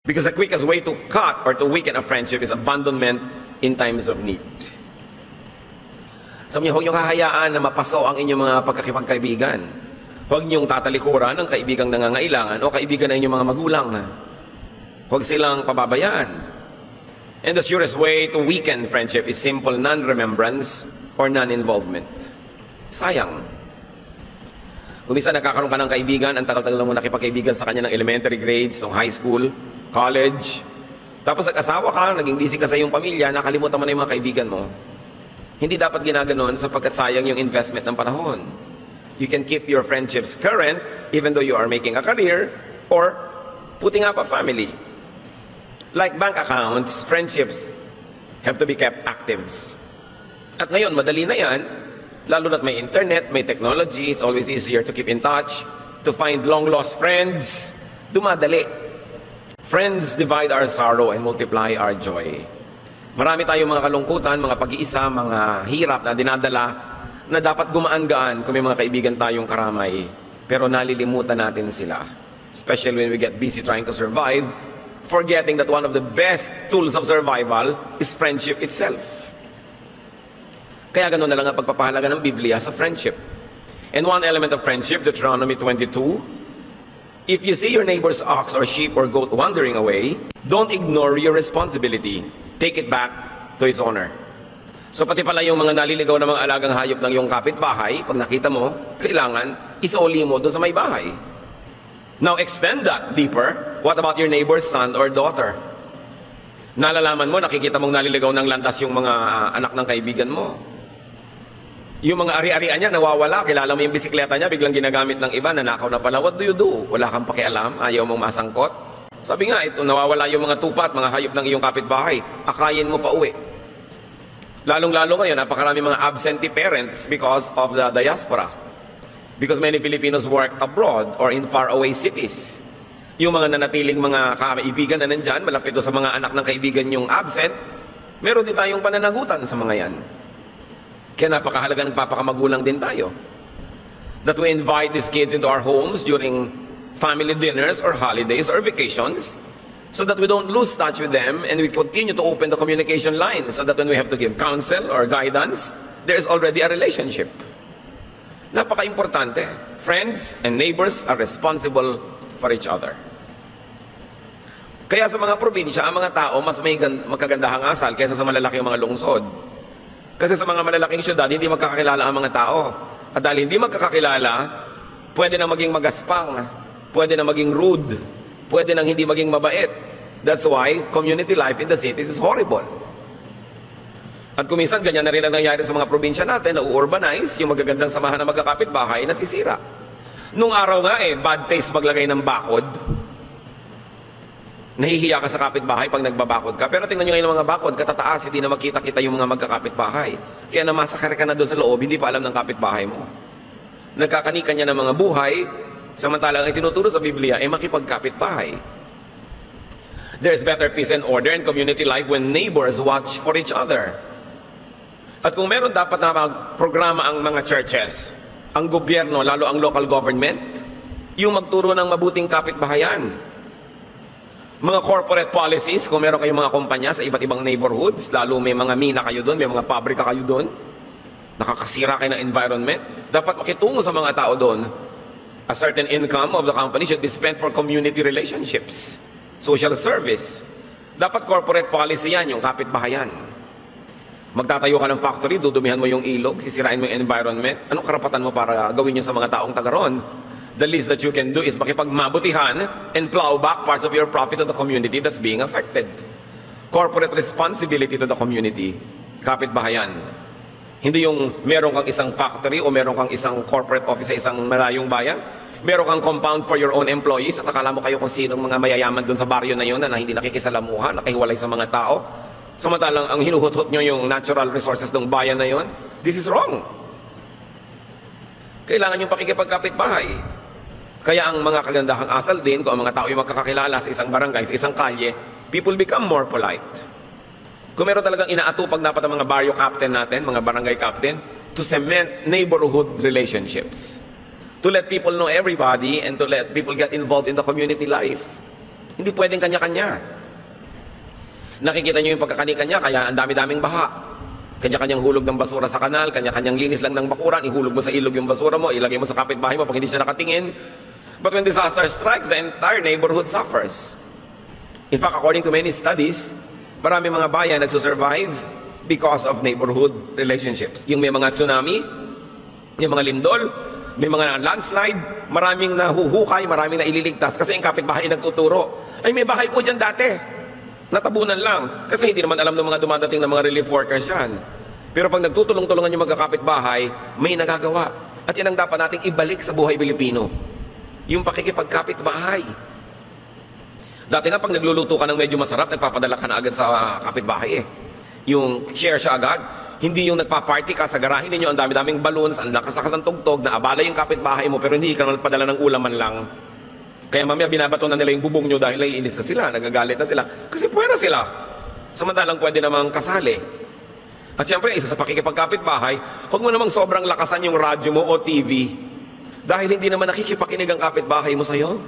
Because the quickest way to cut or to weaken a friendship is abandonment in times of need. Sabi niyo, huwag niyong hahayaan na mapaso ang inyong mga pagkakipagkaibigan. Huwag niyong tatalikuran ang kaibigang nangangailangan o kaibigan ng inyong mga magulang. Huwag silang pababayaan. And the surest way to weaken friendship is simple non-remembrance or non-involvement. Sayang. Kung minsan nakakaroon ka ng kaibigan, ang tagal-tagal mo nakipagkaibigan sa kanya ng elementary grades, ng high school, college, tapos nag-asawa ka, naging busy ka sa iyong pamilya, nakalimutan mo na yung mga kaibigan mo. Hindi dapat ginaganon sapagkat sayang yung investment ng panahon. You can keep your friendships current even though you are making a career or putting up a family. Like bank accounts, friendships have to be kept active. At ngayon, madali na yan. Lalo na't may internet, may technology, it's always easier to keep in touch, to find long-lost friends. Dumadali. Friends divide our sorrow and multiply our joy. Marami tayong mga kalungkutan, mga pag-iisa, mga hirap na dinadala na dapat gumaan-gaan kung may mga kaibigan tayong karamay. Pero nalilimutan natin sila. Especially when we get busy trying to survive, forgetting that one of the best tools of survival is friendship itself. Kaya ganoon na lang ang pagpapahalaga ng Biblia sa friendship. And one element of friendship, Deuteronomy 22, if you see your neighbor's ox or sheep or goat wandering away, don't ignore your responsibility. Take it back to its owner. So pati pala yung mga naliligaw na mga alagang hayop ng iyong kapitbahay, pag nakita mo, kailangan isoli mo doon sa may bahay. Now extend that deeper. What about your neighbor's son or daughter? Nalalaman mo, nakikita mong naliligaw ng landas yung mga anak ng kaibigan mo. Yung mga ari-arian niya, nawawala. Kilala mo yung bisikleta niya, biglang ginagamit ng iba, nanakaw na pala. What do you do? Wala kang pakialam, ayaw mong masangkot. Sabi nga, ito, nawawala yung mga tupat, mga hayop ng iyong kapitbahay. Akayin mo pa uwi. Lalong-lalo ngayon, napakarami mga absentee parents because of the diaspora. Because many Filipinos work abroad or in faraway cities. Yung mga nanatiling mga kaibigan na nandyan, malapit sa mga anak ng kaibigan yung absent, meron din tayong pananagutan sa mga yan. Kaya napakahalaga nagpapakamagulang din tayo. That we invite these kids into our homes during family dinners or holidays or vacations so that we don't lose touch with them and we continue to open the communication line so that when we have to give counsel or guidance, there is already a relationship. Napaka-importante. Friends and neighbors are responsible for each other. Kaya sa mga probinsya, ang mga tao mas may magkagandahang asal kaysa sa malalaking mga lungsod. Kasi sa mga malalaking syudad, hindi magkakakilala ang mga tao. At dahil hindi magkakakilala, pwede na maging magaspang, pwede na maging rude, pwede na hindi maging mabait. That's why community life in the cities is horrible. At kuminsan, ganyan na rin ang nangyari sa mga probinsya natin, na urbanize, yung magagandang samahan ng magkakapitbahay, nasisira. Nung araw nga bad taste maglagay ng bakod. Nahihiya ka sa kapitbahay pag nagbabakod ka. Pero tingnan nyo ngayon mga bakod, katataas, hindi na makita-kita yung mga magkakapitbahay. Kaya namasakar ka na doon sa loob, hindi pa alam ng kapitbahay mo. Nagkakanika niya ng mga buhay, samantalang ang tinuturo sa Biblia ay makipagkapitbahay. There's better peace and order and community life when neighbors watch for each other. At kung meron dapat na programa ang mga churches, ang gobyerno, lalo ang local government, yung magturo ng mabuting kapitbahayan. Mga corporate policies, kung meron kayong mga kumpanya sa iba't ibang neighborhoods, lalo may mga mina kayo doon, may mga pabrika kayo doon, nakakasira kayo ng environment, dapat makitungo sa mga tao doon. A certain income of the company should be spent for community relationships, social service. Dapat corporate policy yan, yung kapitbahayan. Magtatayo ka ng factory, dudumihan mo yung ilog, sisirain mo yung environment. Anong karapatan mo para gawin yun sa mga taong taga roon? The least that you can do is makipagmabutihan and plow back parts of your profit to the community that's being affected. Corporate responsibility to the community, kapitbahayan. Hindi yung meron kang isang factory o meron kang isang corporate office sa isang malayong bayan. Meron kang compound for your own employees at akala mo kayo kung sinong mga mayayaman dun sa baryo na yun na hindi nakikisalamuha, nakihiwalay sa mga tao. Samantalang ang hinuhutot nyo yung natural resources ng bayan na yun. This is wrong. Kailangan yung pakikipagkapitbahay. Kaya ang mga kagandahang asal din, kung ang mga tao yung magkakakilala sa isang barangay, sa isang kalye, people become more polite. Kung meron talagang inaatupag dapat ang mga barrio captain natin, mga barangay captain, to cement neighborhood relationships. To let people know everybody and to let people get involved in the community life. Hindi pwedeng kanya-kanya. Nakikita nyo yung pagkakani-kanya, kaya ang dami-daming baha. Kanya-kanyang hulog ng basura sa kanal, kanya-kanyang linis lang ng bakuran, ihulog mo sa ilog yung basura mo, ilagay mo sa kapitbahay mo pag hindi siya nakatingin. But when disaster strikes, the entire neighborhood suffers. In fact, according to many studies, marami mga bayan nagsusurvive because of neighborhood relationships. Yung may mga tsunami, yung mga lindol, may mga landslide, maraming nahuhukay, maraming naililigtas kasi yung kapitbahay nagtuturo. Ay, may bahay po dyan dati. Natabunan lang. Kasi hindi naman alam ng mga dumadating na mga relief workers yan. Pero pag nagtutulong-tulungan yung magkakapitbahay, may nagagawa. At yan ang dapat nating ibalik sa buhay Pilipino. Yung pakikipagkapitbahay. Dati nga pag nagluluto ka ng medyo masarap, nagpapadala ka na agad sa kapitbahay eh. Yung share siya agad. Hindi yung nagpa-party ka sa garahe ninyo, ang dami-daming balloons, ang lakas-lakas ng tugtog, na abala yung kapitbahay mo, pero hindi ka naman padala ng ulaman lang. Kaya mamaya binabato na nila yung bubong nyo dahil naiinis na sila, nagagalit na sila. Kasi puwera sila. Samantalang pwede namang kasali. At siyempre, isa sa pakikipagkapitbahay, huwag mo namang sobrang lakasan yung radyo mo o TV. Dahil hindi naman nakikipakinig ang kapitbahay mo sa'yo.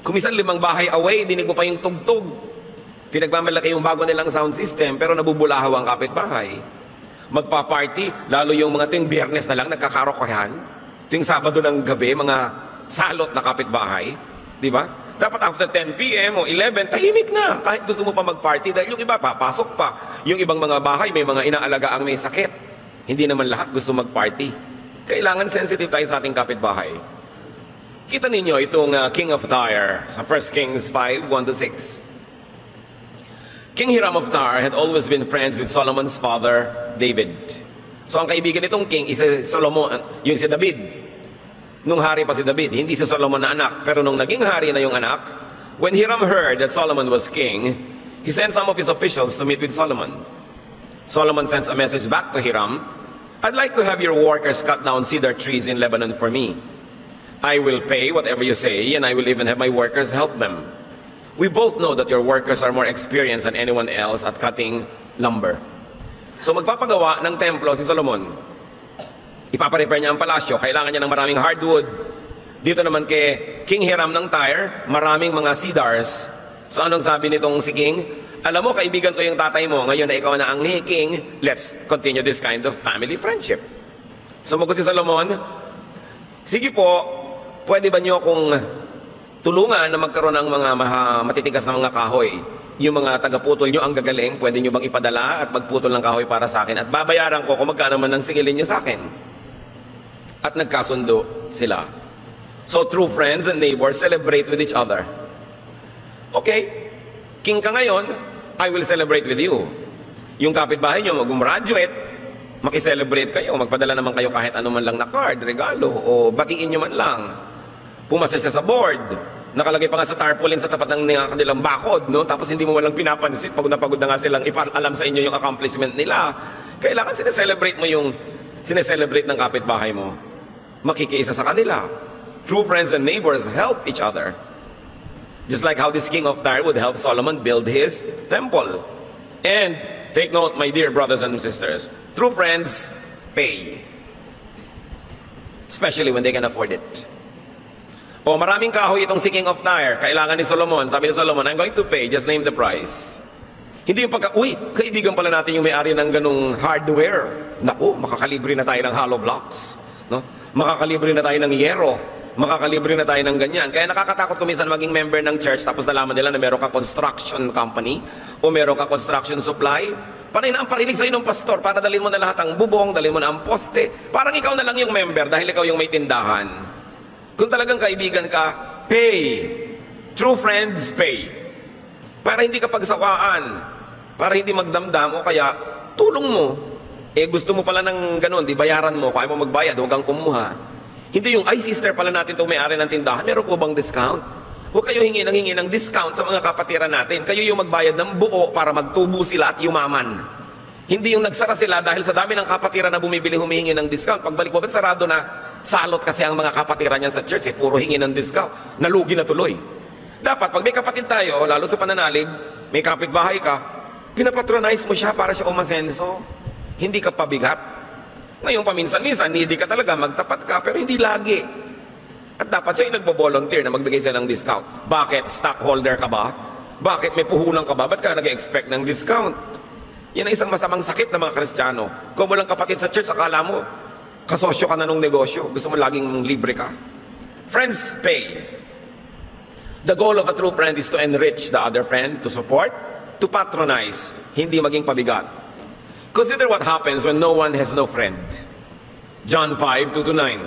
Kumisan 5 bahay away, dinig mo pa yung tugtog. Pinagmamalaki yung bago nilang sound system, pero nabubulahaw ang kapitbahay. Magpa-party, lalo yung mga tuwing Biyernes na lang, nagkakarokohan. Tuwing Sabado ng gabi, mga salot na kapitbahay. Di ba? Dapat after 10 p.m. o 11, tahimik na. Kahit gusto mo pa mag-party dahil yung iba, papasok pa. Yung ibang mga bahay, may mga inaalaga ang may sakit. Hindi naman lahat gusto mag-party. Kailangan sensitive tayo sa ating kapitbahay. Kita ninyo itong King of Tyre sa 1 Kings 5:1-6. King Hiram of Tyre had always been friends with Solomon's father, David. So ang kaibigan nitong king is Solomon, yung si David. Nung hari pa si David, hindi si Solomon na anak. Pero nung naging hari na yung anak, when Hiram heard that Solomon was king, he sent some of his officials to meet with Solomon. Solomon sends a message back to Hiram, "I'd like to have your workers cut down cedar trees in Lebanon for me. I will pay whatever you say, and I will even have my workers help them. We both know that your workers are more experienced than anyone else at cutting lumber." So magpapagawa ng templo si Solomon. Ipaparepair niya ang palasyo, kailangan niya ng maraming hardwood. Dito naman kay King Hiram ng Tyre, maraming mga cedars. So anong sabi nitong si King? Alam mo, kaibigan ko yung tatay mo, ngayon na ikaw na ang ni King, let's continue this kind of family friendship. Sumagot si Solomon, sige po, pwede ba niyo akong tulungan na magkaroon ng mga matitigas na mga kahoy? Yung mga tagaputol nyo ang gagaling, pwede nyo bang ipadala at magputol ng kahoy para sa akin? At babayaran ko kung magkano man ang singilin nyo sa akin. At nagkasundo sila. So true friends and neighbors celebrate with each other. Okay, king ka ngayon, I will celebrate with you. Yung kapitbahay nyo, mag-graduate, makiselebrate kayo, magpadala naman kayo kahit ano man lang na card, regalo, o batiin nyo man lang. Pumasa siya sa board, nakalagay pa nga sa tarpaulin sa tapat ng kanilang bakod, no? Tapos hindi mo walang pinapansin, pagod na nga silang ipaalam sa inyo yung accomplishment nila. Kailangan sineselebrate mo yung sineselebrate ng kapitbahay mo. Makikiisa sa kanila. True friends and neighbors help each other. Just like how this king of Tyre would help Solomon build his temple. And take note, my dear brothers and sisters, true friends pay. Especially when they can afford it. O maraming kahoy itong si King of Tyre, kailangan ni Solomon. Sabi ni Solomon, I'm going to pay, just name the price. Hindi yung uy, kaibigan pala natin yung may-ari ng ganung hardware. Naku, makakalibre na tayo ng hollow blocks. No? Makakalibre na tayo ng yero. Makakalibre na tayo ng ganyan. Kaya nakakatakot kuminsan maging member ng church tapos nalaman nila na meron ka construction company o meron ka construction supply. Panay na ang parinig sa inong pastor para dalhin mo na lahat ang bubong, dalhin mo na ang poste. Parang ikaw na lang yung member dahil ikaw yung may tindahan. Kung talagang kaibigan ka, pay. True friends, pay. Para hindi ka pagsawaan. Para hindi magdamdam o kaya tulong mo. Eh gusto mo pala ng ganun, di bayaran mo, kaya mo magbayad, huwag kang kumuha. Hindi yung, ay sister pala natin itong may-ari ng tindahan, meron po bang discount? Huwag kayo hingi ng discount sa mga kapatiran natin. Kayo yung magbayad ng buo para magtubo sila at yumaman. Hindi yung nagsara sila dahil sa dami ng kapatiran na bumibili humihingi ng discount. Pagbalik mo, ba't sarado na? Salot kasi ang mga kapatiran niyan sa church, puro hingi ng discount. Nalugi na tuloy. Dapat, pag may kapatid tayo, lalo sa pananalig, may kapitbahay ka, pinapatronize mo siya para siya umasenso. Hindi ka pabigat. Ngayon paminsan-minsan, hindi ka talaga, magtapat ka, pero hindi lagi. At dapat siya yung nagbo-volunteer na magbigay sila ng discount. Bakit? Stockholder ka ba? Bakit may puhunan ka ba? Ba't ka nag-expect ng discount? Yan ang isang masamang sakit ng mga Kristiyano. Kung walang kapatid sa church, akala mo, kasosyo ka na nung negosyo. Gusto mo laging libre ka. Friends pay. The goal of a true friend is to enrich the other friend, to support, to patronize, hindi maging pabigat. Consider what happens when no one has no friend. John 5:2-9.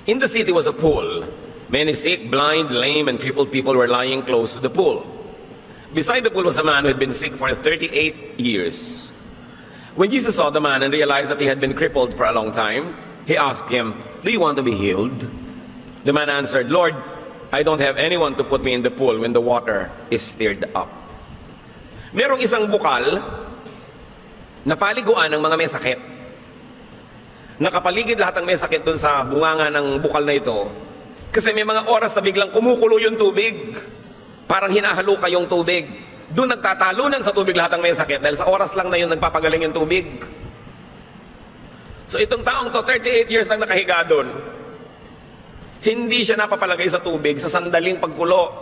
In the city was a pool. Many sick, blind, lame, and crippled people were lying close to the pool. Beside the pool was a man who had been sick for 38 years. When Jesus saw the man and realized that he had been crippled for a long time, he asked him, "Do you want to be healed?" The man answered, "Lord, I don't have anyone to put me in the pool when the water is stirred up." Merong isang bukal na paliguan ng mga may sakit. Nakapaligid lahat ng may sakit dun sa bunganga ng bukal na ito. Kasi may mga oras na biglang kumukulo yung tubig. Parang hinahalo kayong tubig. Doon nagtatalunan sa tubig lahat ng may sakit dahil sa oras lang na yun nagpapagaling yung tubig. So itong taong to, 38 years lang nakahiga doon. Hindi siya napapalagay sa tubig sa sandaling pagkulo.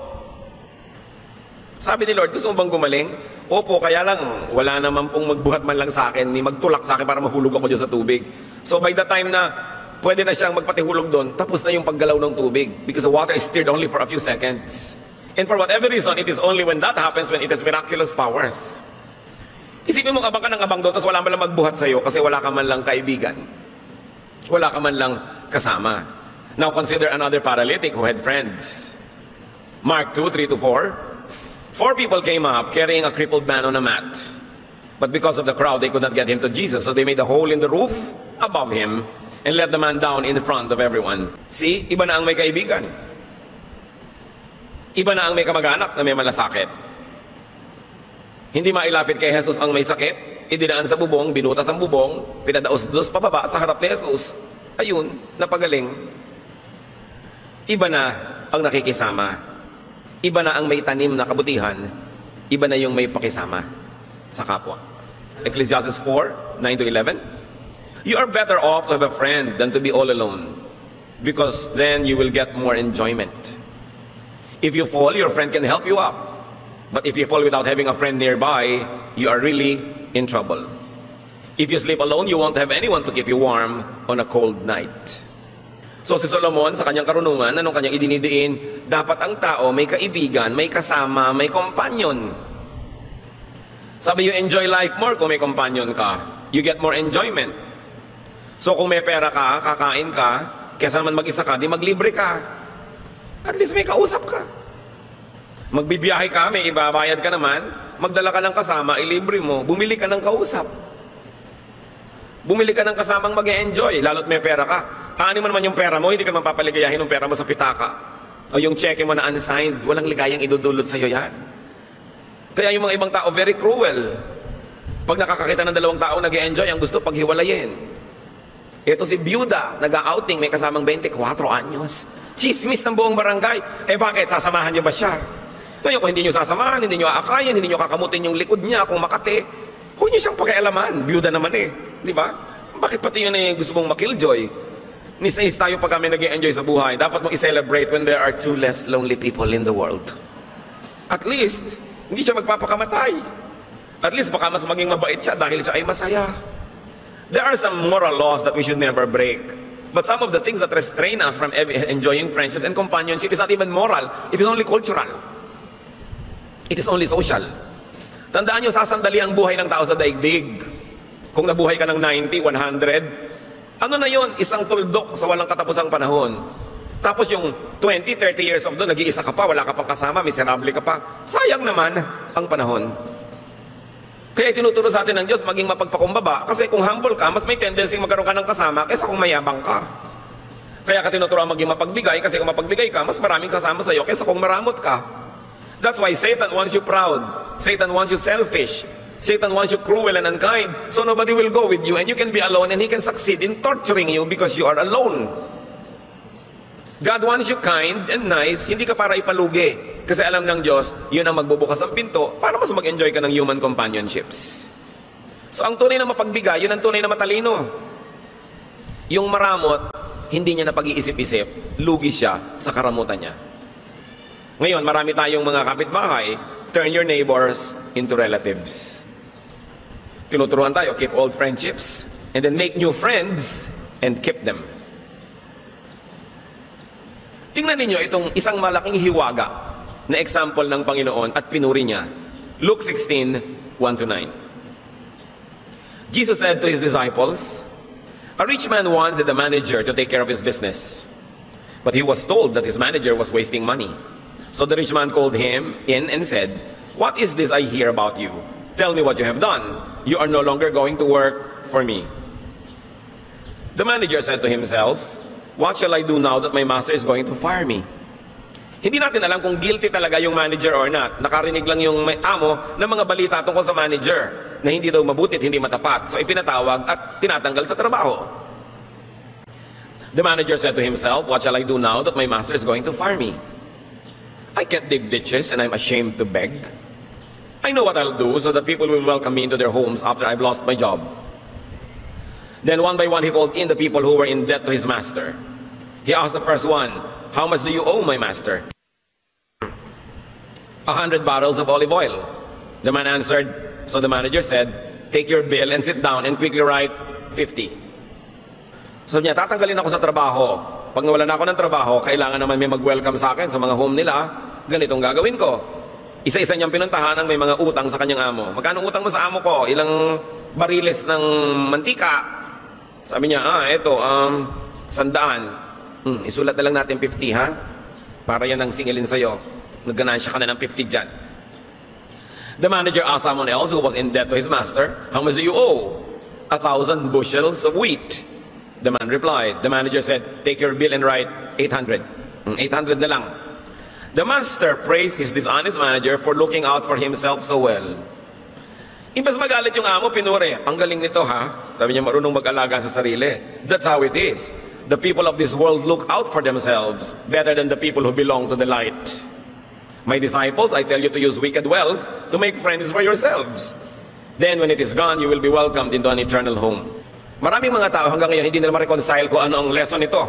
Sabi ni Lord, gusto mo bang gumaling? Opo, kaya lang wala naman pong magbuhat man lang sa akin, ni magtulak sa akin para mahulog ako dyan sa tubig. So by the time na pwede na siyang magpatihulog doon, tapos na yung paggalaw ng tubig because the water is stirred only for a few seconds. And for whatever reason, it is only when that happens when it has miraculous powers. Isipin mo, abang ka ng abang doon, tapos wala man lang magbuhat sa'yo kasi wala ka man lang kaibigan. Wala ka man lang kasama. Now consider another paralytic who had friends. Mark 2:3-4. 4 people came up carrying a crippled man on a mat. But because of the crowd, they could not get him to Jesus. So they made a hole in the roof above him and let the man down in front of everyone. See, iba na ang may kaibigan. Iba na ang may kamag-anak na may malasakit. Hindi mailapit kay Jesus ang may sakit, idinaan sa bubong, binutas ang bubong, pinadaos-dos pababa sa harap ni Jesus. Ayun, napagaling. Iba na ang nakikisama. Iba na ang may tanim na kabutihan. Iba na yung may pakisama sa kapwa. Ecclesiastes 4:9-11. You are better off to have a friend than to be all alone, because then you will get more enjoyment. If you fall, your friend can help you up. But if you fall without having a friend nearby, you are really in trouble. If you sleep alone, you won't have anyone to keep you warm on a cold night. So si Solomon, sa kanyang karunungan, anong kanyang idinidiin? Dapat ang tao may kaibigan, may kasama, may companion. Sabi, you enjoy life more kung may companion ka. You get more enjoyment. So kung may pera ka, kakain ka, kesa naman mag-isa ka, di maglibre ka. At least may kausap ka. Magbibiyahe ka, may ibabayad ka naman, magdala ka ng kasama, ilibre mo, bumili ka ng kausap. Bumili ka ng kasamang mag-e-enjoy, lalo't may pera ka. Aanin mo naman yung pera mo, hindi ka mapapaligayahin ng pera mo sa pitaka. O yung cheque mo na unsigned, walang ligayang idudulot sa'yo yan. Kaya yung mga ibang tao, very cruel. Pag nakakakita ng dalawang tao nag-e-enjoy, ang gusto paghiwalayin. Ito si Byuda, nag-outing, may kasamang 24 anyos. Chismis ng buong barangay. Eh bakit? Sasamahan niyo ba siya? Ngayon, kung hindi niyo sasamahan, hindi niyo aakayan, hindi niyo kakamutin yung likod niya, kung makate, huwag niyo siyang pakialaman. Byuda naman eh. Di ba? Bakit pati yun eh gusto mong makilljoy? Nis-nis tayo pag kami nag-e-enjoy sa buhay. Dapat mong i-celebrate when there are 2 less lonely people in the world. At least, hindi siya magpapakamatay. At least, baka mas maging mabait siya dahil siya ay masaya. There are some moral laws that we should never break. But some of the things that restrain us from enjoying friendship and companionship is not even moral. It is only cultural. It is only social. Tandaan nyo, sasandali ang buhay ng tao sa daigdig. Kung nabuhay ka ng 90, 100, ano na yon? Isang tuldok sa walang katapusang panahon. Tapos yung 20, 30 years of doon, nag-iisa ka pa, wala ka pang kasama, miserable ka pa. Sayang naman ang panahon. Kaya tinuturo sa atin ng Diyos maging mapagpakumbaba. Kasi kung humble ka, mas may tendency magkaroon ka ng kasama kaysa kung mayabang ka. Kaya ka tinuturo maging mapagbigay, kasi kung mapagbigay ka, mas maraming sasama sa iyo kaysa kung maramot ka. That's why Satan wants you proud. Satan wants you selfish. Satan wants you cruel and unkind. So nobody will go with you and you can be alone and he can succeed in torturing you because you are alone. God wants you kind and nice, hindi ka para ipalugi. Kasi alam ng Diyos, yun ang magbubukas ang pinto para mas mag-enjoy ka ng human companionships. So ang tunay na mapagbigay, yun ang tunay na matalino. Yung maramot, hindi niya napag-iisip-isip, lugi siya sa karamutan niya. Ngayon, marami tayong mga kapitbahay, turn your neighbors into relatives. Tinuturuan tayo, keep old friendships, and then make new friends, and keep them. Tingnan ninyo itong isang malaking hiwaga na example ng Panginoon at pinuri niya. Luke 16, 1-9. Jesus said to his disciples, "A rich man wanted the manager to take care of his business. But he was told that his manager was wasting money. So the rich man called him in and said, 'What is this I hear about you? Tell me what you have done. You are no longer going to work for me.' The manager said to himself, 'What shall I do now that my master is going to fire me?'" Hindi natin alam kung guilty talaga yung manager or not. Nakarinig lang yung may amo ng mga balita tungkol sa manager na hindi daw mabuti at hindi matapat. So ipinatawag at tinatanggal sa trabaho. The manager said to himself, "What shall I do now that my master is going to fire me? I can't dig ditches and I'm ashamed to beg. I know what I'll do so that people will welcome me into their homes after I've lost my job." Then one by one he called in the people who were in debt to his master. He asked the first one, "How much do you owe my master?" 100 barrels of olive oil. The man answered. So the manager said, "Take your bill and sit down and quickly write 50. Sabi niya, tatanggalin ako sa trabaho. Pag nawala na ako ng trabaho, kailangan naman may mag-welcome sa akin sa mga home nila. Ganitong gagawin ko. Isa-isa niyang pinuntahan ang may mga utang sa kanyang amo. "Magkano utang mo sa amo ko?" "Ilang bariles ng mantika." Sabi niya, eto, 100. Isulat na lang natin 50, ha? Para yan ang singilin sa'yo. Nagganansya ka na ng 50 dyan. The manager asked someone else who was in debt to his master, "How much do you owe?" 1,000 bushels of wheat. The man replied. The manager said, "Take your bill and write 800. 800 na lang." The master praised his dishonest manager for looking out for himself so well. Imbes magalit yung amo, pinuri. "Ang galing nito, ha?" Sabi niya, marunong mag-alaga sa sarili. That's how it is. The people of this world look out for themselves better than the people who belong to the light. "My disciples, I tell you to use wicked wealth to make friends for yourselves. Then when it is gone, you will be welcomed into an eternal home." Maraming mga tao hanggang ngayon hindi nila ma-reconcile kung ano ang lesson nito.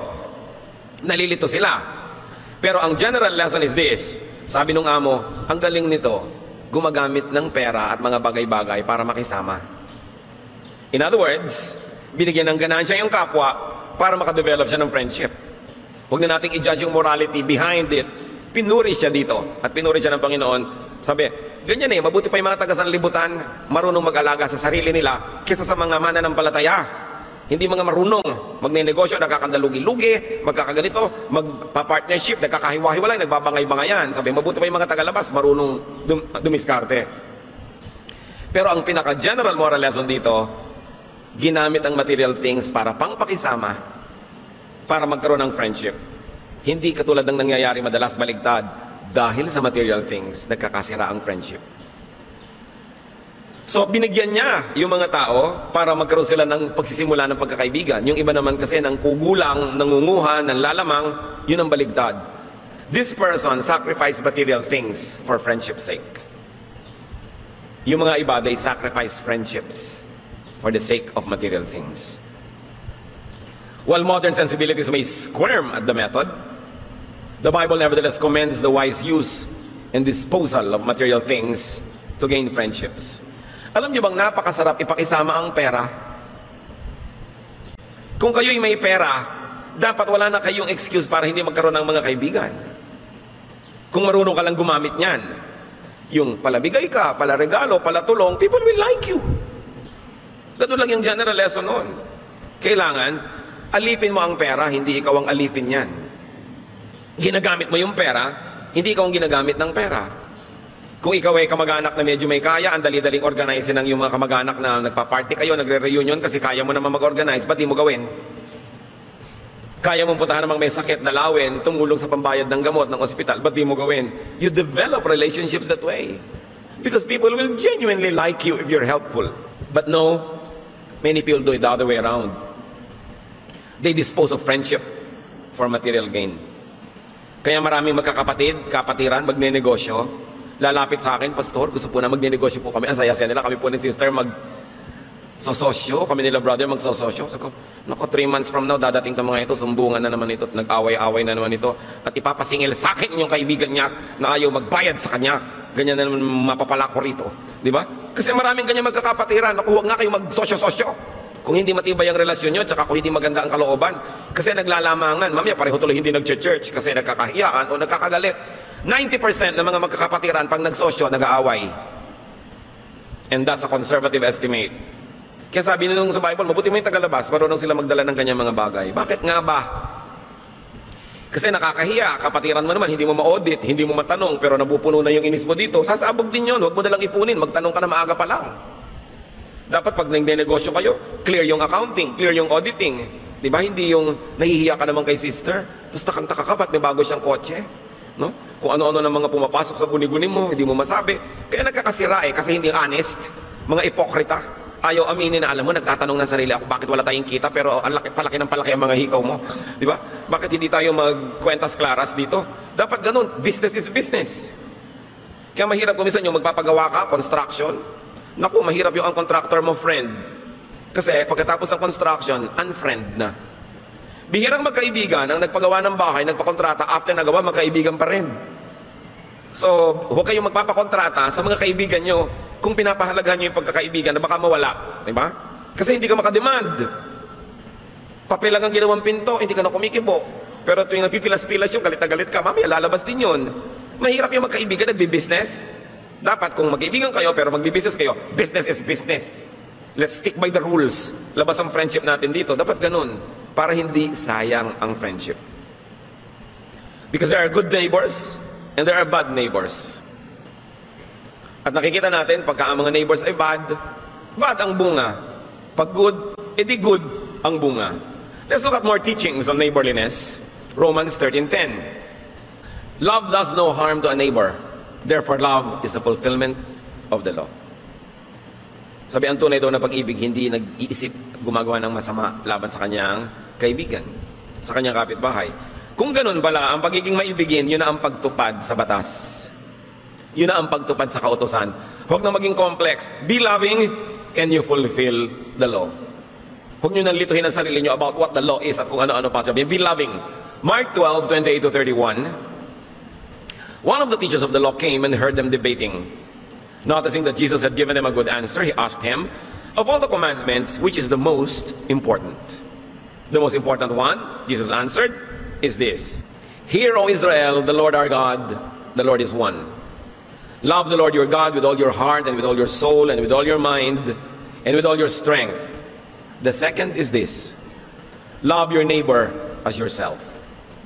Nalilito sila. Pero ang general lesson is this. Sabi nung amo, ang galing nito, gumagamit ng pera at mga bagay-bagay para makisama. In other words, binigyan ng ganansya yung kapwa para makadevelop siya ng friendship. Huwag na nating i-judge yung morality behind it. Pinuri siya dito at pinuri siya ng Panginoon. Sabi, ganyan mabuti pa yung mga taga-sanlibutan, marunong mag-alaga sa sarili nila kaysa sa mga mananampalataya. Hindi mga marunong magne-negosyo, nagkakandalugi-lugi, magkakaganito, magpa-partnership, nagkakahiwa-hiwalay, nagbabangay-bangayan. Sabi, mabuti pa yung mga tagalabas, marunong dumiskarte. Pero ang pinaka-general moral lesson dito, ginamit ang material things para pangpakisama, para magkaroon ng friendship. Hindi katulad ng nangyayari madalas baligtad, dahil sa material things, nagkakasira ang friendship. So, binigyan niya yung mga tao para magkaroon sila ng pagsisimula ng pagkakaibigan. Yung iba naman kasi ng kugulang, nangunguha, nanlalamang, yun ang baligtad. This person sacrificed material things for friendship's sake. Yung mga iba, they sacrifice friendships for the sake of material things. While modern sensibilities may squirm at the method, the Bible nevertheless commends the wise use and disposal of material things to gain friendships. Alam niyo bang napakasarap ipakisama ang pera? Kung kayo'y may pera, dapat wala na kayong excuse para hindi magkaroon ng mga kaibigan. Kung marunong ka lang gumamit niyan, yung palabigay ka, palaregalo, palatulong, people will like you. Ganun lang yung general lesson noon. Kailangan, alipin mo ang pera, hindi ikaw ang alipin yan. Ginagamit mo yung pera, hindi ikaw ang ginagamit ng pera. Kung ikaw ay kamag-anak na medyo may kaya, ang dali-daling organize ng yung mga kamag-anak na nagpa-party kayo, nagre-reunion kasi kaya mo naman mag-organize, ba't di mo gawin? Kaya mong puntahan namang may sakit na lawin, tumulong sa pambayad ng gamot ng ospital, ba't di mo gawin? You develop relationships that way. Because people will genuinely like you if you're helpful. But no, many people do it the other way around. They dispose of friendship for material gain. Kaya maraming magkakapatid, kapatiran, magne-negosyo, lalapit sa akin, "Pastor, gusto po na magne-negosyo po kami." Ang saya-saya nila, kami po ni sister sosyo, kami nila brother magsososyo. Sabi ko, naku, 3 months from now, dadating itong mga ito, sumbungan na naman ito, at nag-away-away na naman ito, at ipapasingil sa akin yung kaibigan niya na ayaw magbayad sa kanya. Ganyan na naman mapapala ko rito. Di ba? Kasi maraming ganyan magkakapatiran. Naku, huwag nga kayo magsosyo-sosyo. Kung hindi matibay ang relasyon nyo, tsaka kung hindi maganda ang kalooban. Kasi naglalamangan. Mamaya, pareho tuloy hindi nag-church kasi nagkakahiyaan o nagkakagalit. 90% ng mga magkakapatiran pag nagsosyo, nag-aaway. And that's a conservative estimate. Kaya sabi nung sa Bible, mabuti mo yung tagalabas, marunong sila magdala ng kanyang mga bagay. Bakit nga ba? Kasi nakakahiya, kapatiran mo naman, hindi mo ma-audit, hindi mo matanong, pero napupuno na yung inis mo dito, sasabog din yun, huwag mo nalang ipunin, magtanong ka na maaga pa lang. Dapat pag nag-negosyo kayo, clear yung accounting, clear yung auditing. Di ba? Hindi yung nahihiya ka naman kay sister, tapos takang-taka ka, ba't may bago siyang kotse? No? Kung ano-ano ng mga pumapasok sa guni-guni mo, hindi mo masabi. Kaya nagkakasira kasi hindi honest, mga ipokrita. Ayaw aminin na alam mo, nagtatanong ng sarili ako, bakit wala tayong kita pero ang laki, palaki ng palaki ang mga hikaw mo. Di ba? Bakit hindi tayo magkwentas klaras dito? Dapat ganun, business is business. Kaya mahirap kung minsan yung magpapagawa ka, construction. Naku, mahirap yung ang contractor mo friend. Kasi pagkatapos ng construction, unfriend na. Bihirang magkaibigan ang nagpagawa ng bahay, nagpakontrata, after nagawa, magkaibigan pa rin. So, huwag kayong magpapakontrata sa mga kaibigan nyo kung pinapahalagahan nyo yung pagkakaibigan na baka mawala. Diba? Kasi hindi ka makademand. Papel lang ang ginawang pinto, hindi ka na kumikibo. Pero tuwing napipilas-pilas yung galit na galit ka, mamaya lalabas din yun. Mahirap yung magkaibigan, nagbi-business. Dapat kung magkaibigan kayo, pero magbi-business kayo, business is business. Let's stick by the rules. Labas ang friendship natin dito. Dapat ganun. Para hindi sayang ang friendship. Because there are good neighbors, and there are bad neighbors. At nakikita natin, pagka ang mga neighbors ay bad, bad ang bunga. Pag good, edi good ang bunga. Let's look at more teachings on neighborliness. Romans 13:10. Love does no harm to a neighbor. Therefore, love is the fulfillment of the law. Sabi, ang tunay daw na pag-ibig, hindi nag-iisip at gumagawa ng masama laban sa kanyang kaibigan, sa kanyang kapitbahay. Kung ganun pala, ang pagiging maibigin, yun na ang pagtupad sa batas. Yun na ang pagtupad sa kautosan. Huwag na maging complex. Be loving and you fulfill the law. Huwag nyo nang lituhin ang sarili nyo about what the law is at kung ano-ano pa sabihin. Be loving. Mark 12:28-31. One of the teachers of the law came and heard them debating. Noticing that Jesus had given them a good answer, he asked him, of all the commandments, which is the most important? The most important one, Jesus answered, is this. Hear, O Israel, the Lord our God, the Lord is one. Love the Lord your God with all your heart and with all your soul and with all your mind and with all your strength. The second is this. Love your neighbor as yourself.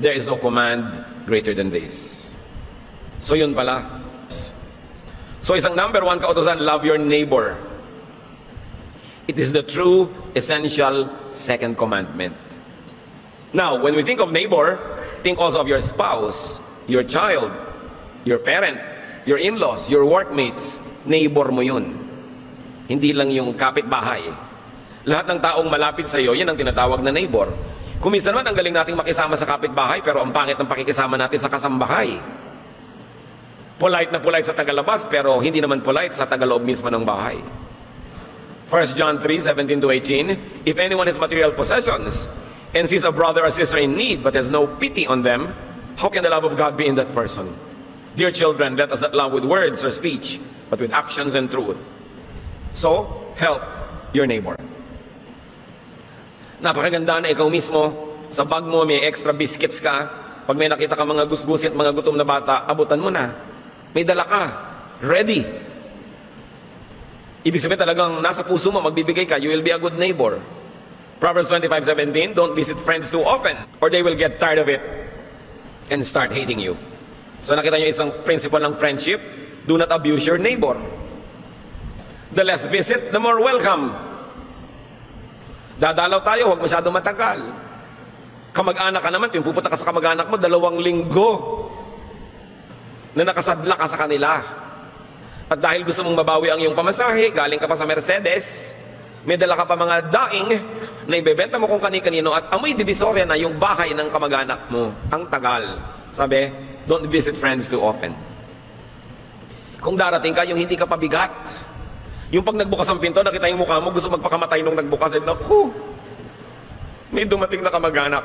There is no command greater than this. So yun pala. So isang number one kautosan, love your neighbor. It is the true, essential second commandment. Now, when we think of neighbor, think also of your spouse, your child, your parent, your in-laws, your workmates. Neighbor mo yun. Hindi lang yung kapitbahay. Lahat ng taong malapit sa iyo, yan ang tinatawag na neighbor. Kung minsan man, ang galing nating makisama sa kapitbahay, pero ang pangit ng pakikisama natin sa kasambahay. Polite na polite sa tagalabas, pero hindi naman polite sa tagaloob mismo ng bahay. 1 John 3:17-18, if anyone has material possessions and sees a brother or sister in need but has no pity on them, how can the love of God be in that person? Dear children, let us not love with words or speech, but with actions and truth. So, help your neighbor. Napakaganda na ikaw mismo, sa bag mo may extra biscuits ka, pag may nakita ka mga gusgusit, mga gutom na bata, abutan mo na. May dala ka. Ready. Ibig sabihin talagang nasa puso mo, magbibigay ka, you will be a good neighbor. Proverbs 25:17, don't visit friends too often, or they will get tired of it and start hating you. So nakita nyo isang principle ng friendship, do not abuse your neighbor. The less visit, the more welcome. Dadalaw tayo, huwag masyadong matagal. Kamag-anak ka naman, yung pupunta ka sa kamag-anak mo, 2 linggo na nakasadla ka sa kanila. At dahil gusto mong mabawi ang iyong pamasahe, galing ka pa sa Mercedes, may dala ka pa mga daing na ibebenta mo kung kani-kanino at amoy divisoria na yung bahay ng kamag-anak mo. Ang tagal. Sabi, don't visit friends too often. Kung darating ka, yung hindi ka pabigat. Yung pag nagbukas ang pinto, nakita yung mukha mo, gusto magpakamatay nung nagbukas. Eh, naku, may dumating na kamag-anak.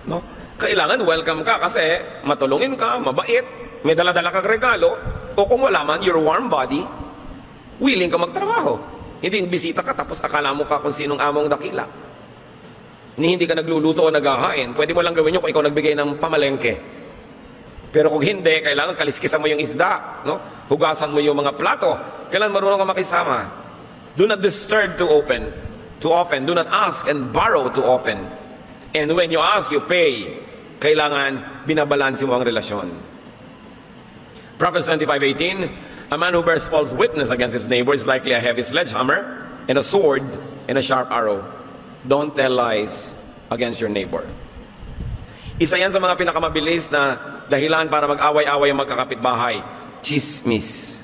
No? Kailangan welcome ka kasi matulungin ka, mabait, may dala-dala kang regalo, o kung wala man, your warm body, willing ka magtrabaho. Hindi yung bisita ka tapos akala mo ka kung sinong among dakila. Hindi ka nagluluto o naghahain. Pwede mo lang gawin yun kung ikaw nagbigay ng pamalengke. Pero kung hindi, kailangan kaliskisan mo yung isda, no? Hugasan mo yung mga plato. Kailangan marunong ka makisama. Do not disturb too often. Do not ask and borrow too often. And when you ask, you pay. Kailangan binabalansin mo ang relasyon. Proverbs 25:18, a man who bears false witness against his neighbor is likely a heavy sledgehammer and a sword and a sharp arrow. Don't tell lies against your neighbor. Isa yan sa mga pinakamabilis na dahilan para mag-away-away ang magkakapitbahay. Chismis.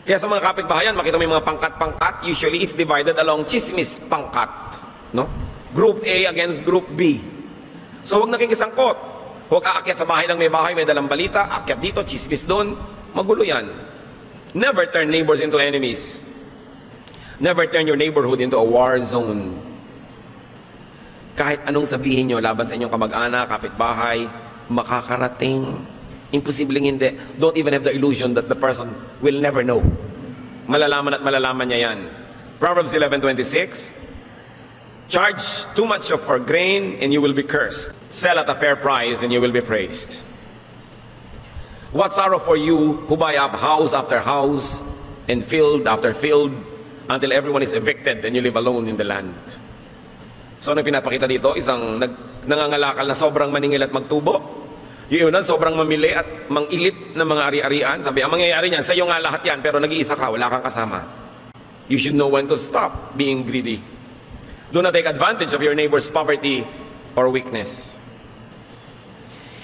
Kaya sa mga kapitbahayan, makita mo yung mga pangkat-pangkat, usually it's divided along chismis pangkat. No? Group A against Group B. So huwag nakikisangkot. Huwag aakyat sa bahay ng may bahay, may dalang balita, aakyat dito, chismis doon. Magulo yan. Never turn neighbors into enemies. Never turn your neighborhood into a war zone. Kahit anong sabihin nyo laban sa inyong kamag-anak, kapitbahay, makakarating. Imposibleng hindi. Don't even have the illusion that the person will never know. Malalaman at malalaman niya yan. Proverbs 11:26, charge too much for grain and you will be cursed. Sell at a fair price and you will be praised. What sorrow for you who buy up house after house and field after field until everyone is evicted and you live alone in the land. So ano pinapakita dito? Isang nangangalakal na sobrang maningil at magtubo. Yung iunan, sobrang mamili at mangilit na mga ari-arian. Sabi, ang mangyayari niyan, sa'yo nga lahat yan, pero nag-iisa ka, wala kang kasama. You should know when to stop being greedy. Do not take advantage of your neighbor's poverty or weakness.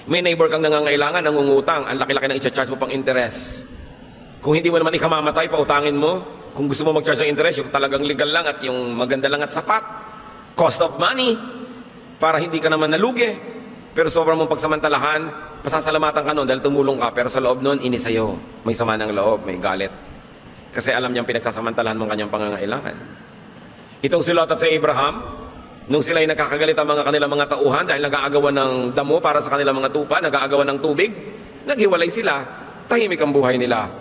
May neighbor kang nangangailangan, nangungutang, ang laki-laki na i-charge mo pang interest. Kung hindi mo naman ikamamatay, pautangin mo. Kung gusto mo mag-charge ng interest, yung talagang legal lang at yung maganda lang at sapat. Cost of money, para hindi ka naman nalugi. Pero sobrang mong pagsamantalahan, pasasalamatan ka nun dahil tumulong ka, pero sa loob nun, ini sa'yo. May sama ng loob, may galit. Kasi alam niyang pinagsasamantalahan mong kanyang pangangailangan. Itong si Lot at si Abraham, nung sila'y nakakagalit ang mga kanilang mga tauhan dahil nag-aagawan ng damo para sa kanilang mga tupa, nag-aagawan ng tubig, naghiwalay sila, tahimik ang buhay nila.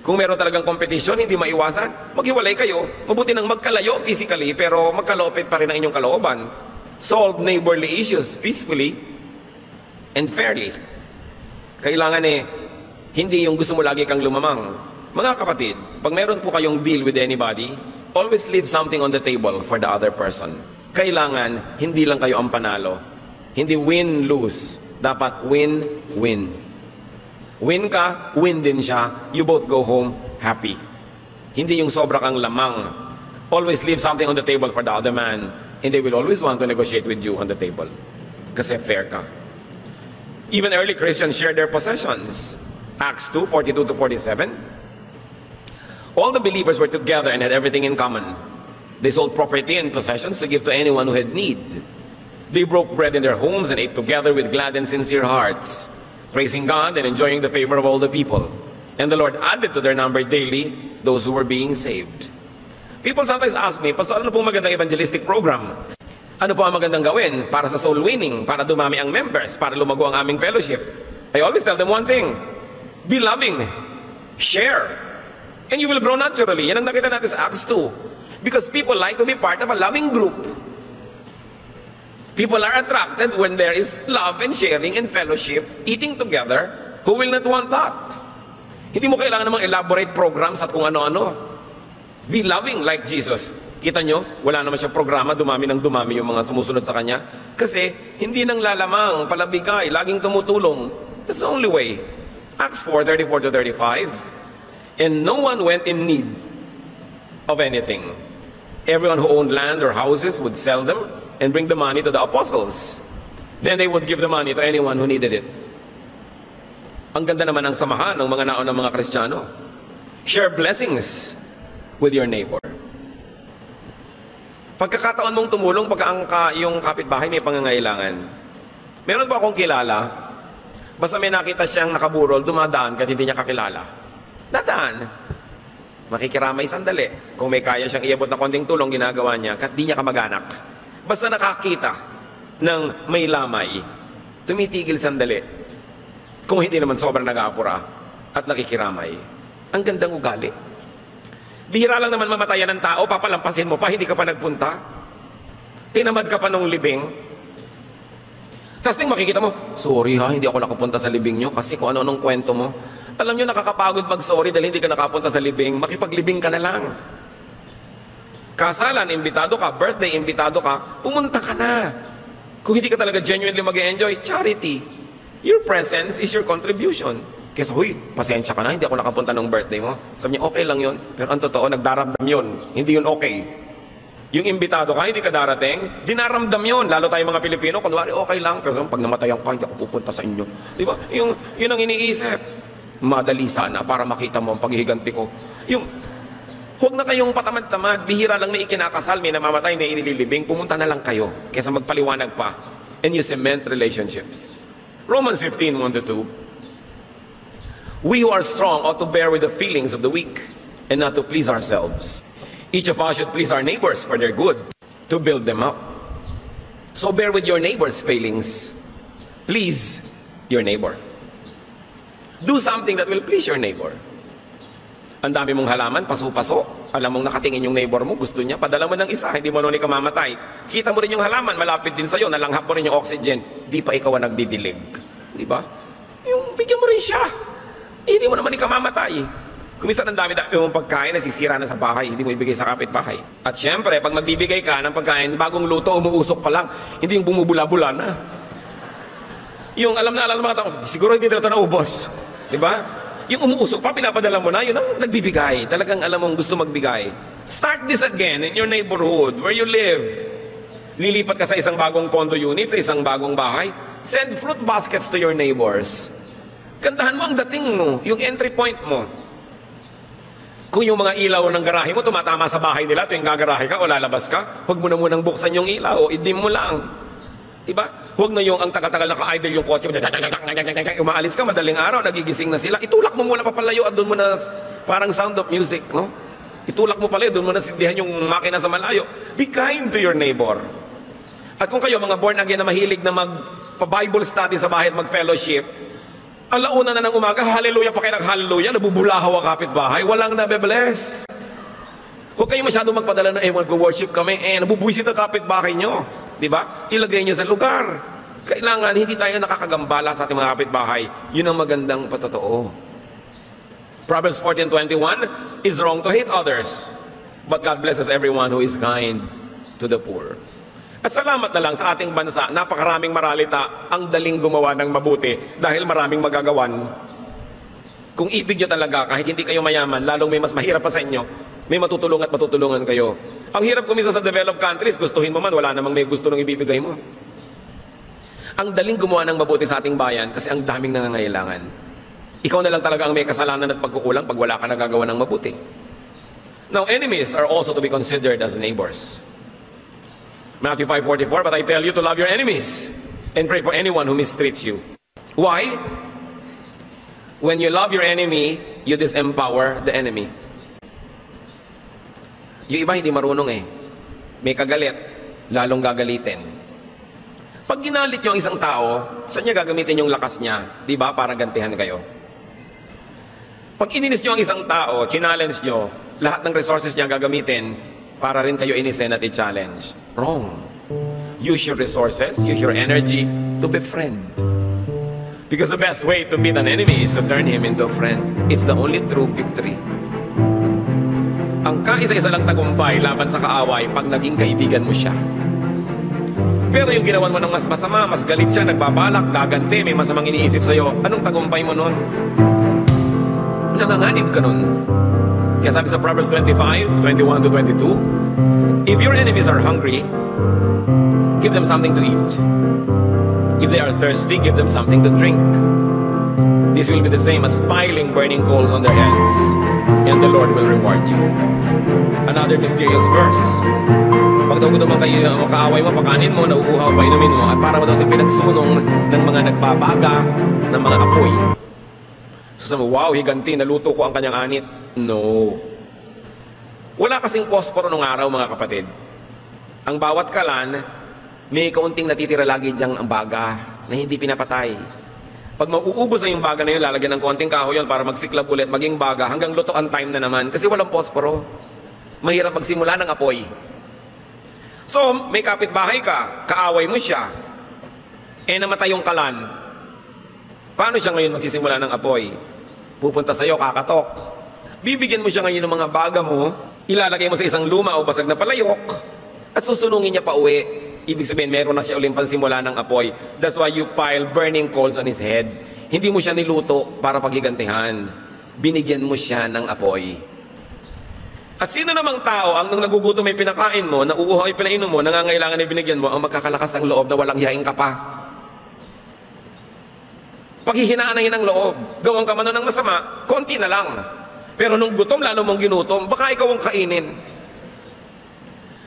Kung meron talagang competition, hindi maiwasan, maghiwalay kayo, mabuti nang magkalayo physically, pero magkalopit pa rin ang inyong kalooban. Solve neighborly issues peacefully and fairly. Kailangan hindi yung gusto mo lagi kang lumamang. Mga kapatid, pag meron po kayong deal with anybody, always leave something on the table for the other person. Kailangan, hindi lang kayo ang panalo. Hindi win-lose. Dapat win-win. Win ka, win din siya. You both go home happy. Hindi yung sobra kang lamang. Always leave something on the table for the other man, and they will always want to negotiate with you on the table. Kasi fair ka. Even early Christians shared their possessions. Acts 2:42-47. All the believers were together and had everything in common. They sold property and possessions to give to anyone who had need. They broke bread in their homes and ate together with glad and sincere hearts, praising God and enjoying the favor of all the people. And the Lord added to their number daily those who were being saved. People sometimes ask me, Pastor, ano pong magandang evangelistic program? Ano po ang magandang gawin para sa soul winning, para dumami ang members, para lumago ang aming fellowship? I always tell them one thing, be loving, share, and you will grow naturally. Yan ang nakita natin sa Acts 2. Because people like to be part of a loving group. People are attracted when there is love and sharing and fellowship, eating together. Who will not want that? Hindi mo kailangan namang elaborate programs at kung ano-ano. Be loving like Jesus. Kita nyo, wala naman siyang programa, dumami ng dumami yung mga sumusunod sa kanya. Kasi, hindi nang lalamang, palabigay, laging tumutulong. That's the only way. Acts 4:34-35. And no one went in need of anything. Everyone who owned land or houses would sell them and bring the money to the apostles. Then they would give the money to anyone who needed it. Ang ganda naman ang samahan ng mga naon ng mga Kristiyano. Share blessings with your neighbor. Pagkakataon mong tumulong pagka yung kapitbahay may pangangailangan. Meron ba akong kilala? Basta may nakita siyang nakaburol, dumadaan kahit hindi niya kakilala. Dadaan. Makikiramay sandali. Kung may kaya siyang iabot na konting tulong, ginagawa niya, kahit di niya kamag-anak. Basta nakakita ng may lamay, tumitigil sandali. Kung hindi naman sobrang nag-aapura at nakikiramay. Ang gandang ugali. Bihira lang naman mamatayan ng tao, papalampasin mo pa, hindi ka pa nagpunta. Tinamad ka pa nung libing. Tapos makikita mo, sorry ha, hindi ako nakapunta sa libing nyo kasi kung ano-anong kwento mo. Alam nyo, nakakapagod mag-sorry dahil hindi ka nakapunta sa libing. Makipaglibing ka na lang. Kasalan, imbitado ka. Birthday, imbitado ka. Pumunta ka na. Kung hindi ka talaga genuinely mag-enjoy, charity. Your presence is your contribution. Kesa, huy, pasensya ka na, hindi ako nakapunta ng birthday mo. Sabi niya, okay lang yun. Pero ang totoo, nagdaramdam yun. Hindi yun okay. Yung imbitado ka, hindi ka darating, dinaramdam yun. Lalo tayo mga Pilipino, kunwari, okay lang. Pero pag namatayan ka, hindi ako pupunta sa inyo. Di ba? Yun ang iniisip. Madali sana para makita mo ang paghihiganti ko. Huwag na kayong patamad-tamad. Bihira lang may ikinakasal, may namamatay, may inililibing. Pumunta na lang kayo kaysa magpaliwanag pa. And you cement relationships. Romans 15:1-2. We who are strong ought to bear with the feelings of the weak and not to please ourselves. Each of us should please our neighbors for their good, to build them up. So bear with your neighbor's failings. Please your neighbor. Do something that will please your neighbor. Ang dami mong halaman, paso-paso. Alam mong nakatingin yung neighbor mo, gusto niya, padala mo ng isa, hindi mo nung ikamamatay. Kita mo rin yung halaman, malapit din sa'yo, nalanghap mo rin yung oxygen. Di pa ikaw ang nagdidilig. Di ba? Yung bigyan mo rin siya. Hindi mo naman ikamamatay. Kuminsan ang dami-dami mong pagkain, nasisira na sa bahay, hindi mo ibigay sa kapitbahay. At syempre, pag magbibigay ka ng pagkain, bagong luto, umuusok pa lang, hindi yung bumubula-bula na. Yung alam na mga tao, siguro hindi na ito naubos. Diba? Yung umuusok pa, pinapadala mo na, yun ang nagbibigay. Talagang alam mong gusto magbigay. Start this again in your neighborhood, where you live. Lilipat ka sa isang bagong condo unit, sa isang bagong bahay. Send fruit baskets to your neighbors. Kandahan mo ang dating mo, yung entry point mo. Kung yung mga ilaw ng garahe mo, tumatama sa bahay nila, tuwing gagarahe ka o lalabas ka, huwag mo na munang buksan yung ilaw, idim mo lang. Diba? Huwag na yung ang tagal-tagal naka-idle yung kotse, umaalis ka, madaling araw, nagigising na sila, itulak mo muna papalayo at doon mo na, parang sound of music, no? Itulak mo pala, doon mo na sindihan yung makina sa malayo. Be kind to your neighbor. At kung kayo, mga born again na mahilig na magpa-Bible study sa bahay at mag-fellowship, alauna na ng umaga, hallelujah pa kayo nag-hallelujah, nabubulahaw ang kapitbahay, walang nabe-bless. Huwag kayo masyadong magpadala na, mag-worship kami, nabubuisit ang kapitbahay nyo. Diba? Ilagay nyo sa lugar. Kailangan, hindi tayo nakakagambala sa ating mga kapitbahay. Yun ang magandang patotoo. Proverbs 14:21, is wrong to hate others, but God blesses everyone who is kind to the poor. At salamat na lang sa ating bansa, napakaraming maralita ang daling gumawa ng mabuti dahil maraming magagawan. Kung ibig nyo talaga, kahit hindi kayo mayaman, lalong may mas mahirap pa sa inyo, may matutulungan at matutulungan kayo. Ang hirap kumisa sa developed countries, gustuhin mo man, wala namang may gusto nang ibibigay mo. Ang daling gumawa ng mabuti sa ating bayan kasi ang daming nangangailangan. Ikaw na lang talaga ang may kasalanan at pagkukulang pag wala ka nagagawa ng mabuti. Now, enemies are also to be considered as neighbors. Matthew 5:44, but I tell you to love your enemies and pray for anyone who mistreats you. Why? When you love your enemy, you disempower the enemy. Yung iba hindi marunong May kagalit, lalong gagalitin. Pag ginalit nyo ang isang tao, saan niya gagamitin yung lakas niya? Di ba? Para gantihan kayo. Pag ininis nyo ang isang tao, challenge nyo, lahat ng resources niya gagamitin para rin kayo inisin at i-challenge. Wrong. Use your resources, use your energy to befriend. Because the best way to beat an enemy is to turn him into a friend. It's the only true victory. Ang kaisa-isa lang tagumpay laban sa kaaway pag naging kaibigan mo siya. Pero yung ginawan mo ng mas masama, mas galit siya, nagbabalak, gaganti, may masamang iniisip sa'yo, anong tagumpay mo nun? Nanganganib ka nun. Kaya sabi sa Proverbs 25:21-22, if your enemies are hungry, give them something to eat. If they are thirsty, give them something to drink. This will be the same as piling burning coals on their heads, and the Lord will reward you. Another mysterious verse. Pag daw gusto kayo, kaaway mo, pakanin mo, nauuhaw, painumin mo, at para mo daw sa pinagsunong ng mga nagbabaga ng mga apoy. So sabi mo, wow, higanti, naluto ko ang kanyang anit. No. Wala kasing posporo nung araw, mga kapatid. Ang bawat kalan, may kaunting natitira lagi diyang ang baga na hindi pinapatay. Pag mauubos na yung baga na yun, lalagyan ng konting kahoy yun para magsiklab ulit, maging baga, hanggang lutoan time na naman. Kasi walang posporo. Mahirap magsimula ng apoy. So, may kapitbahay ka, kaaway mo siya, namatay yung kalan. Paano siya ngayon magsisimula ng apoy? Pupunta sa'yo, kakatok. Bibigyan mo siya ngayon ng mga baga mo, ilalagay mo sa isang luma o basag na palayok, at susunungin niya pa uwi. Ibig sabihin, meron na siya uling pansimula ng apoy. That's why you pile burning coals on his head. Hindi mo siya niluto para paghigantihan. Binigyan mo siya ng apoy. At sino namang tao ang nung nagugutom may pinakain mo, nauuhaw ay pinainom mo, nangangailangan ay binigyan mo, ang magkakalakas ng loob na walang hiyain ka pa. Paghihinaan na yun ang loob. Gawang ka man ng masama, konti na lang. Pero nung gutom, lalo mong ginutom, baka ikaw ang kainin.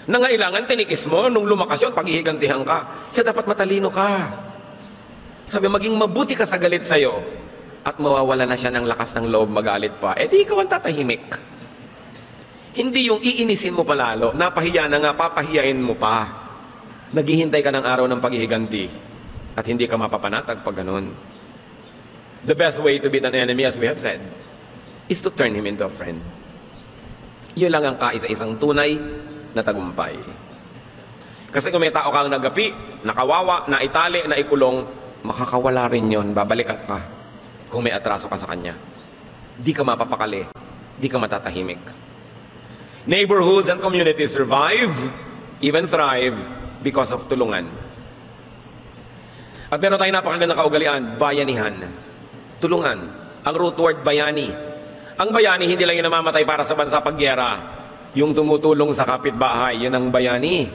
Nangailangan, tinikis mo, nung lumakas yun, paghihigantihan ka. Kaya dapat matalino ka. Sabi, maging mabuti ka sa galit sa'yo, at mawawala na siya ng lakas ng loob magalit pa, di ikaw ang tatahimik. Hindi yung iinisin mo palalo, napahiya na nga, papahiyain mo pa. Naghihintay ka ng araw ng paghihiganti, at hindi ka mapapanatag pag ganun. The best way to beat an enemy, as we have said, is to turn him into a friend. Yun lang ang kaisa-isang tunay na tagumpay. Kasi kung may tao kang nagapi, nakawawa, naitali, naikulong, makakawala rin yun, babalikan ka kung may atraso ka sa kanya. Di ka mapapakali, di ka matatahimik. Neighborhoods and communities survive, even thrive, because of tulungan. At meron tayong napakagandang kaugalian, bayanihan. Tulungan. Ang root word, bayani. Ang bayani, hindi lang yung namamatay para sa bansa paggera. Yung tumutulong sa kapitbahay, yun ang bayani.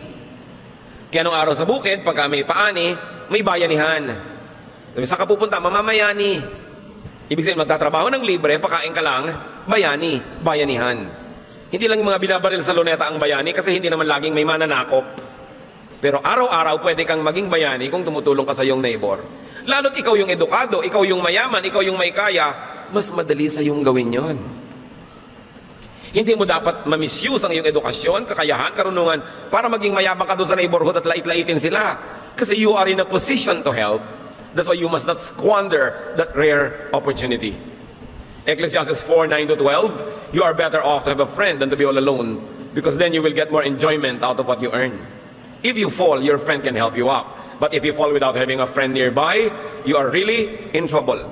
Kaya nung araw sa bukid, pagka may paani, may bayanihan. Saan ka pupunta? Mamamayani. Ibig sabihin, magtatrabaho ng libre, pakain ka lang, bayani, bayanihan. Hindi lang yung mga binabaril sa luneta ang bayani kasi hindi naman laging may mananakop. Pero araw-araw pwede kang maging bayani kung tumutulong ka sa iyong neighbor. Lalo't ikaw yung edukado, ikaw yung mayaman, ikaw yung may kaya, mas madali sa iyong gawin yon. Hindi mo dapat ma-misuse ang iyong edukasyon, kakayahan, karunungan para maging mayabang ka doon sa neighborhood at lait-laitin sila. Kasi you are in a position to help. That's why you must not squander that rare opportunity. Ecclesiastes 4:9-12, you are better off to have a friend than to be all alone, because then you will get more enjoyment out of what you earn. If you fall, your friend can help you up. But if you fall without having a friend nearby, you are really in trouble.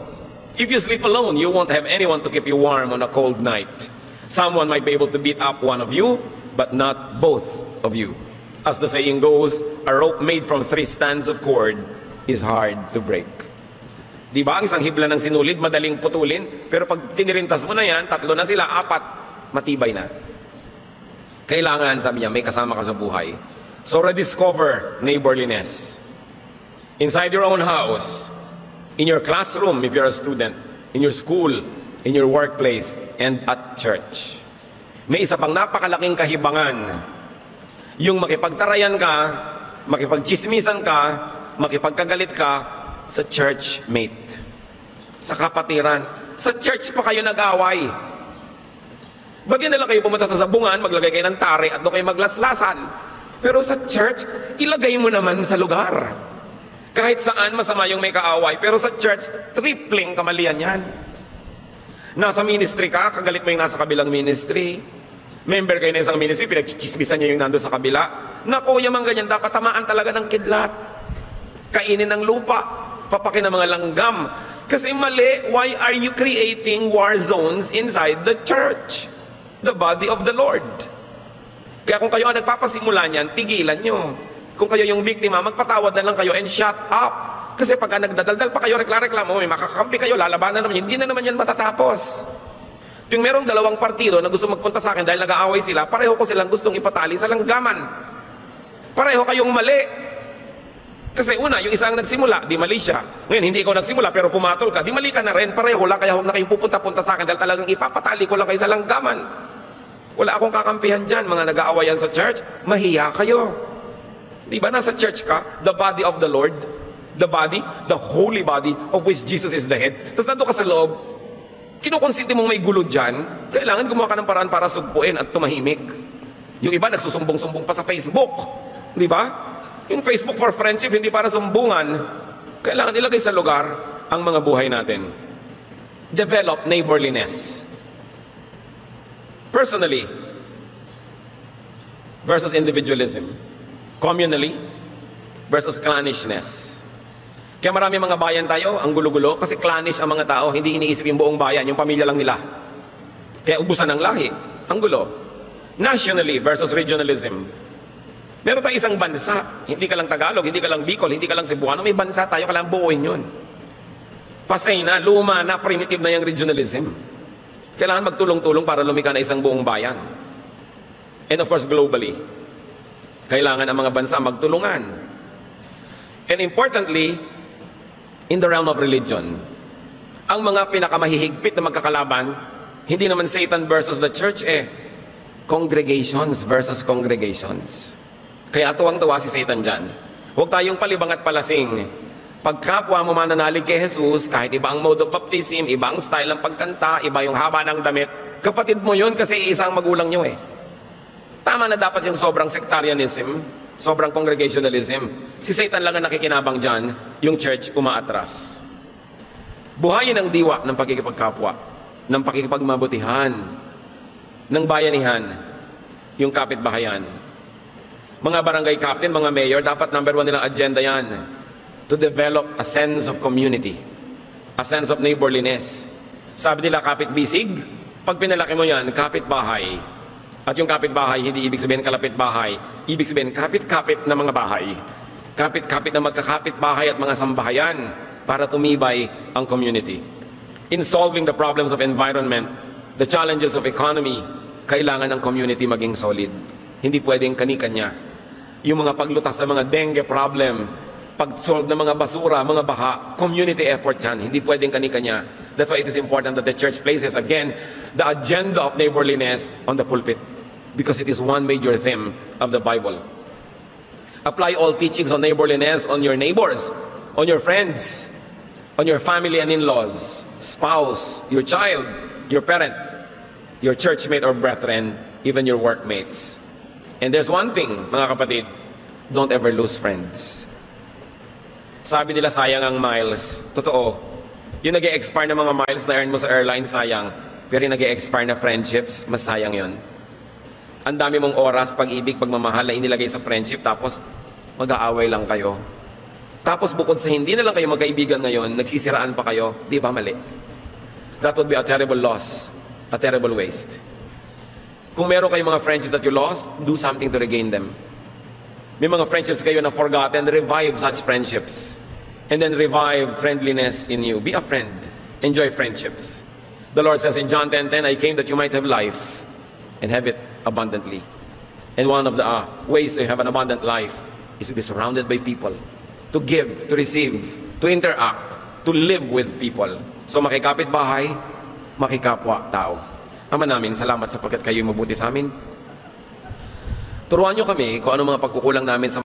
If you sleep alone, you won't have anyone to keep you warm on a cold night. Someone might be able to beat up one of you, but not both of you. As the saying goes, a rope made from 3 strands of cord is hard to break. Di ba? Ang isang hibla ng sinulid, madaling putulin, pero pag tinirintas mo na yan, 3 na sila, 4, matibay na. Kailangan, sabi niya, may kasama ka sa buhay. So rediscover neighborliness. Inside your own house, in your classroom if you're a student, in your school, in your workplace, and at church. May isa pang napakalaking kahibangan. Yung makipagtarayan ka, makipagchismisan ka, makipagkagalit ka sa church mate. Sa kapatiran. Sa church pa kayo nag-away. Bagyan nila kayo pumunta sa sabungan, maglagay kayo ng tari at doon kayo maglaslasan. Pero sa church, ilagay mo naman sa lugar. Kahit saan masama yung may kaaway, pero sa church, tripling kamalian yan. Nasa ministry ka, kagalit mo yung nasa kabilang ministry. Member kayo na isang ministry, pinagchichismisan niya yung nando sa kabila. Naku, yung mga ganyan, dapat tamaan talaga ng kidlat. Kainin ng lupa, papakin ng mga langgam. Kasi mali, why are you creating war zones inside the church? The body of the Lord. Kaya kung kayo ang nagpapasimula niyan, tigilan nyo. Kung kayo yung biktima, magpatawad na lang kayo and shut up. Kasi pagka nagdadaldal pa kayo, reklamo, may makakampi kayo, lalabanan naman, hindi na naman yan matatapos. Yung merong 2 partido na gusto magpunta sa akin dahil nag-aaway sila, pareho ko silang gustong ipatali sa langgaman. Pareho kayong mali. Kasi una, yung isang nagsimula, di mali siya. Ngayon, hindi ikaw nagsimula pero pumatol ka, di mali ka na rin, pareho lang, kaya huwag na kayong pupunta-punta sa akin dahil talagang ipapatali ko lang kayo sa langgaman. Wala akong kakampihan dyan, mga nag-aawayan sa church, mahiya kayo. Di ba nasa church ka, the body of the Lord, the body, the holy body of which Jesus is the head. Tapos nandun ka sa loob, kinukonsinti mong may gulo dyan, kailangan gumawa ka ng paraan para sugpuin at tumahimik. Yung iba nagsusumbong-sumbong pa sa Facebook. Di ba? Yung Facebook for friendship, hindi para sumbungan. Kailangan ilagay sa lugar ang mga buhay natin. Develop neighborliness. Personally versus individualism. Communally versus clannishness. Kaya marami mga bayan tayo, ang gulo-gulo, kasi clannish ang mga tao, hindi iniisip yung buong bayan, yung pamilya lang nila. Kaya ubusan ng lahi, ang gulo. Nationally versus regionalism. Meron tayong isang bansa, hindi ka lang Tagalog, hindi ka lang Bicol, hindi ka lang Cebuano, may bansa tayo, kailangan buuin yun. Pasay na, luma na, primitive na yung regionalism. Kailangan magtulong-tulong para lumika na isang buong bayan. And of course, globally, kailangan ang mga bansa magtulungan. And importantly, in the realm of religion, ang mga pinakamahihigpit na magkakalaban, hindi naman Satan versus the church, congregations versus congregations. Kaya tuwang-tuwa si Satan dyan. Huwag tayong palibang at palasing. Pag kapwa mo mananalig kay Jesus, kahit iba ang mode of baptism, iba ang style ng pagkanta, iba yung haba ng damit, kapatid mo yun kasi isang magulang nyo Tama na dapat yung sobrang sectarianism, sobrang congregationalism. Si Satan lang ang nakikinabang dyan, yung church umaatras. Buhayin ang diwa ng pagkikipagkapwa, ng pakikipagmabutihan, ng bayanihan, yung kapitbahayan. Mga barangay captain, mga mayor, dapat number 1 nilang agenda yan, to develop a sense of community, a sense of neighborliness. Sabi nila, kapitbisig, pag pinalaki mo yan, kapitbahay. At yung kapitbahay, hindi ibig sabihin kalapit-bahay, ibig sabihin kapit-kapit na mga bahay. Kapit-kapit na magkakapit-bahay at mga sambahayan para tumibay ang community. In solving the problems of environment, the challenges of economy, kailangan ng community maging solid. Hindi pwedeng kani-kanya. Yung mga paglutas ng mga dengue problem, pag-solve ng mga basura, mga baha, community effort yan. Hindi pwedeng kani-kanya. That's why it is important that the church places, again, the agenda of neighborliness on the pulpit. Because it is one major theme of the Bible. Apply all teachings on neighborliness on your neighbors, on your friends, on your family and in-laws, spouse, your child, your parent, your churchmate or brethren, even your workmates. And there's one thing, mga kapatid, don't ever lose friends. Sabi nila, sayang ang miles. Totoo. Yung nag-e-expire na mga miles na earn mo sa airline, sayang. Pero yung nag-e-expire na friendships, mas sayang yun. Ang dami mong oras, pag-ibig, pagmamahal na inilagay sa friendship, tapos mag-aaway lang kayo. Tapos bukod sa hindi na lang kayo magkaibigan ngayon, nagsisiraan pa kayo, di ba mali? That would be a terrible loss, a terrible waste. Kung meron kayong mga friendship that you lost, do something to regain them. May mga friendships kayo na forgotten, revive such friendships. And then revive friendliness in you. Be a friend. Enjoy friendships. The Lord says in John 10:10, I came that you might have life and have it abundantly. And one of the ways to have an abundant life is to be surrounded by people, to give, to receive, to interact, to live with people. So makikapit bahay, makikapwa tao. Ama namin, salamat sapagkat kayo'y mabuti sa amin. Turuan niyo kami kung ano mga pagkukulang namin sa